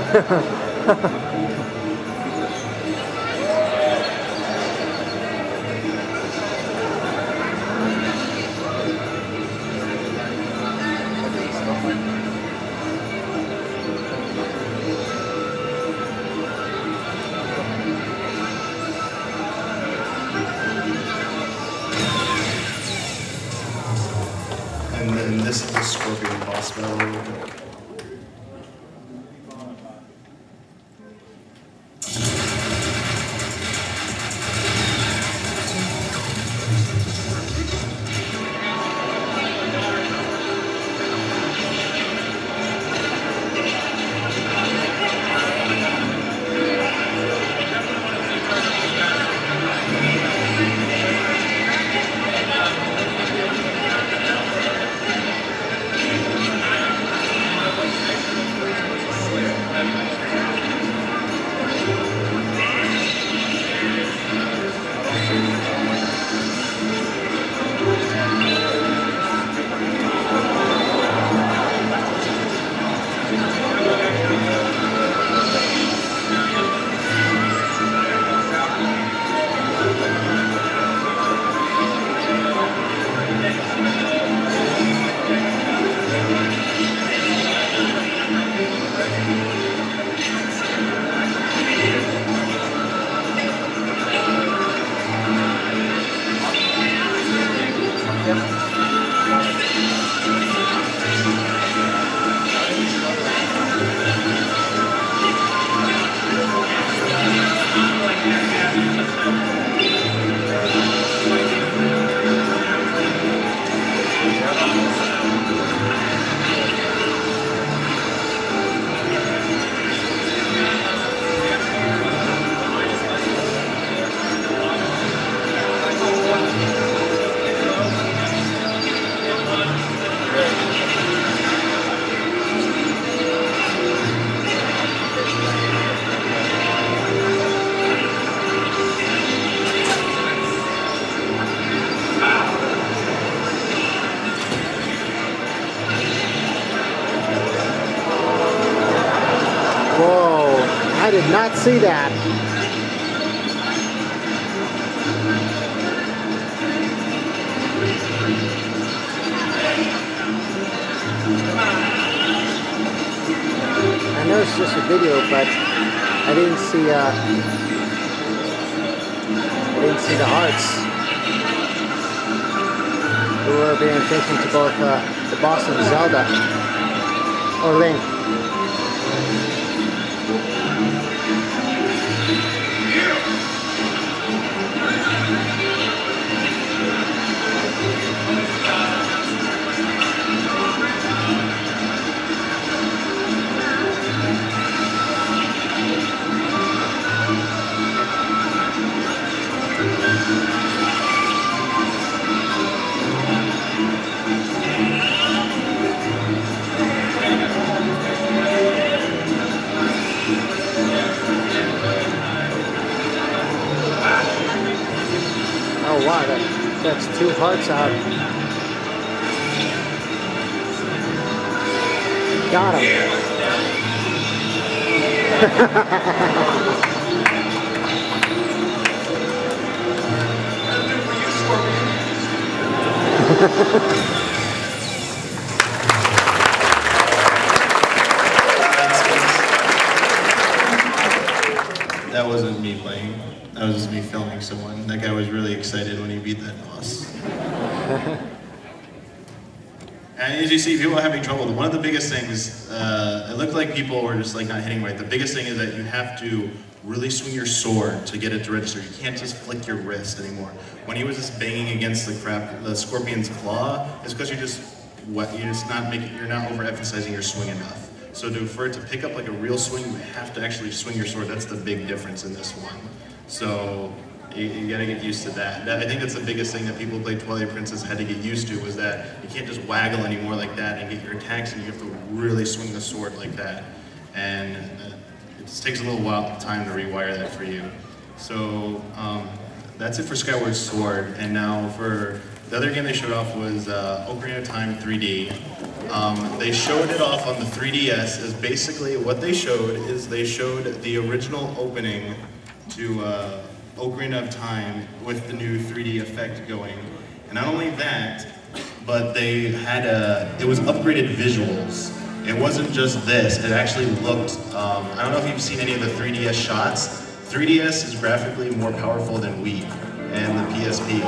And then this is the Scorpion boss battle. I did not see that. I know it's just a video, but I didn't see the hearts. We were paying attention to both the boss and Zelda, or Link. Oh wow, that's two hearts out. Got him. That wasn't me playing. That was just me filming someone. That guy was really excited when he beat that boss. And as you see, people are having trouble. One of the biggest things, it looked like people were just like not hitting right. The biggest thing is that you have to really swing your sword to get it to register. You can't just flick your wrist anymore. When he was just banging against the scorpion's claw, it's because you're not overemphasizing your swing enough. So for it to pick up like a real swing, you have to actually swing your sword. That's the big difference in this one. So you gotta get used to that. I think that's the biggest thing that people who played Twilight Princess had to get used to, was that you can't just waggle anymore like that and get your attacks, and you have to really swing the sword like that. And it just takes a little time to rewire that for you. So that's it for Skyward Sword. And now for the other game they showed off was Ocarina of Time 3D, They showed it off on the 3DS. Is basically what they showed is they showed the original opening to Ocarina of Time with the new 3D effect going. And not only that, but they had it was upgraded visuals. It wasn't just this, it actually looked, I don't know if you've seen any of the 3DS shots. 3DS is graphically more powerful than Wii and the PSP.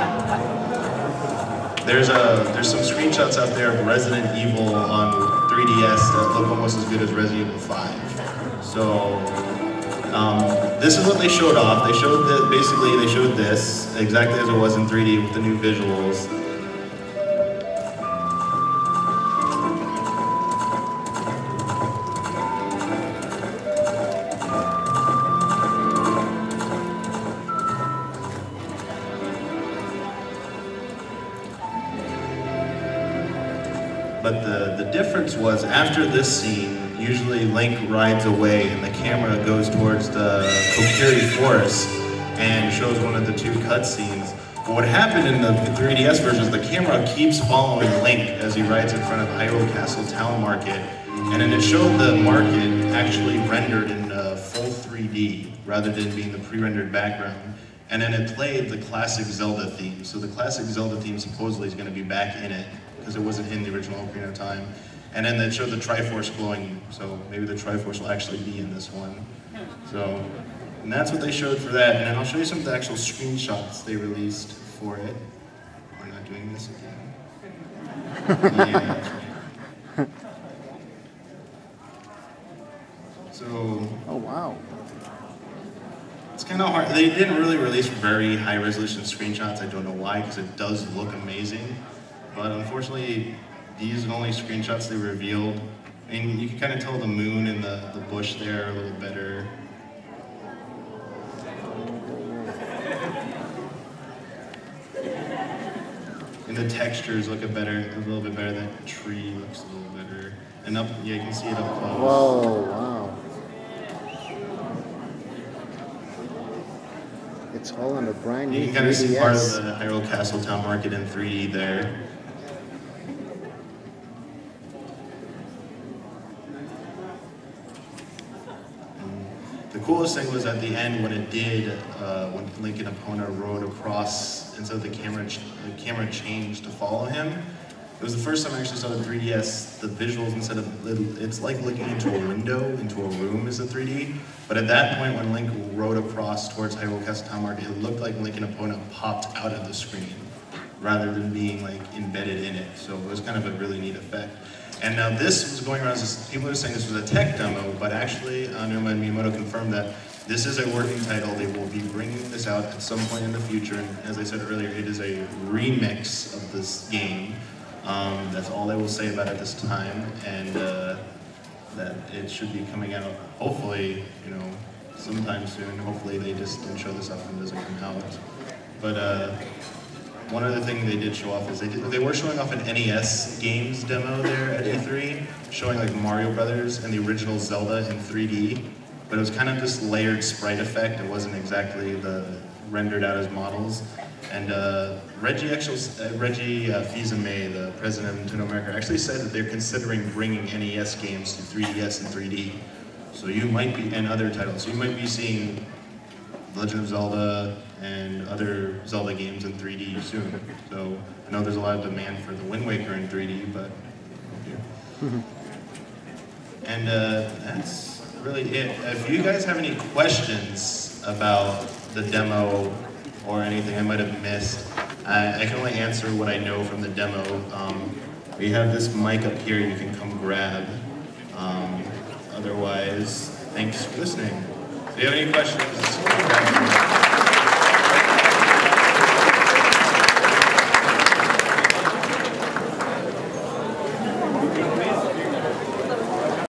There's some screenshots out there of Resident Evil on 3DS that look almost as good as Resident Evil 5. So, this is what they showed off. They showed that, basically they showed this, exactly as it was in 3D with the new visuals. But the difference was, after this scene, usually Link rides away and the camera goes towards the Kokiri Forest and shows one of the two cutscenes. But what happened in the 3DS version is the camera keeps following Link as he rides in front of Hyrule Castle Town Market. And then it showed the market actually rendered in full 3D rather than being the pre-rendered background. And then it played the classic Zelda theme. So the classic Zelda theme supposedly is going to be back in it, because it wasn't in the original Ocarina of Time. And then they showed the Triforce glowing, so maybe the Triforce will actually be in this one. So, and that's what they showed for that. And then I'll show you some of the actual screenshots they released for it. We're not doing this again. Yeah, that's right. So. Oh, wow. It's kind of hard. They didn't really release very high resolution screenshots. I don't know why, because it does look amazing. But unfortunately, these are the only screenshots they revealed. I mean, you can kind of tell the moon and the bush there a little better. And the textures look a little bit better. That tree looks a little better. And up, yeah, you can see it up close. Whoa, wow. It's all on a brand new 3DS. You can kind of see part of the Hyrule Castle Town Market in 3D there. The coolest thing was at the end when it did, when Link and Epona rode across, and so the camera changed to follow him. It was the first time I actually saw the 3DS, the visuals, instead of, it's like looking into a window, into a room is the 3D. But at that point when Link rode across towards Hyrule Castle Town Market, it looked like Link and Epona popped out of the screen, rather than being like embedded in it. So it was kind of a really neat effect. And now this was going around, people are saying this was a tech demo, but actually Aonuma and Miyamoto confirmed that this is a working title. They will be bringing this out at some point in the future, and as I said earlier, it is a remix of this game. That's all they will say about it this time, and that it should be coming out, hopefully, you know, sometime soon. Hopefully they just don't show this up and it doesn't come out. But one other thing they did show off is they were showing off an NES games demo there at E3, showing like Mario Brothers and the original Zelda in 3D, but it was kind of this layered sprite effect. It wasn't exactly the rendered out as models. And Reggie Fils-Aimé, the president of Nintendo America, actually said that they're considering bringing NES games to 3DS and 3D. So you might be, and other titles, so you might be seeing Legend of Zelda and other Zelda games in 3D soon. So I know there's a lot of demand for the Wind Waker in 3D, but yeah. And that's really it. If you guys have any questions about the demo or anything I might have missed, I can only answer what I know from the demo. We have this mic up here you can come grab. Otherwise, thanks for listening. If you have any questions,